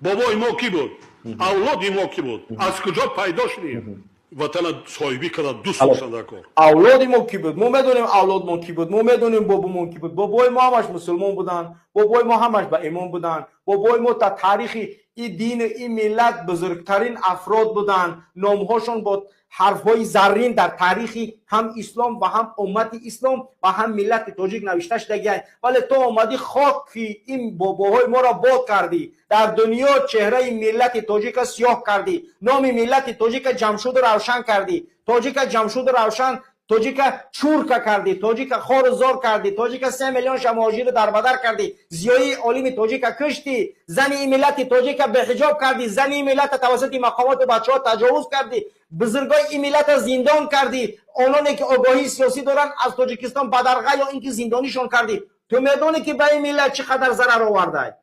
بابای ما کی بود؟ اولادی ما کی بود؟ از کجا پیدا شدیم؟ وطن صاحبی کرد دوست باشند کار. اولاد ما کی بود؟ ما میدونیم اولاد ما کی بود، ما میدونیم بابامون کی بود. بابای ما همش مسلمان بودن، بابای ما همش با ایمان بودن، بابای ما تا تاریخ این دین این ملت بزرگترین افراد بودن، نامهاشون با حرفهای زرین در تاریخ هم اسلام و هم امت اسلام و هم ملت تاجیک نوشته شده. ولی تو اومدی خاکی این باباهای ما را باد کردی، در دنیا چهره ملت تاجیک سیاه کردی، نام ملت تاجیک جمشید روشن کردی، تاجیک جمشید روشن تاجیک چورک کردی، تاجیک خار زار کردی، تاجیک 3 میلیون مهاجر در بدر کردی، زیای عالم تاجیک کشتی، زن این ملت تاجیک به حجاب کردی، زن این ملت توسط مقامات بچه‌ها تجاوز کردی، بزرگای این ملت زندان کردی، آنانی که آگاهی سیاسی دارن از تاجیکستان بدرقه یا اینکه زندانیشون کردی. تو میدونی که به این ملت چقدر ضرر آورده؟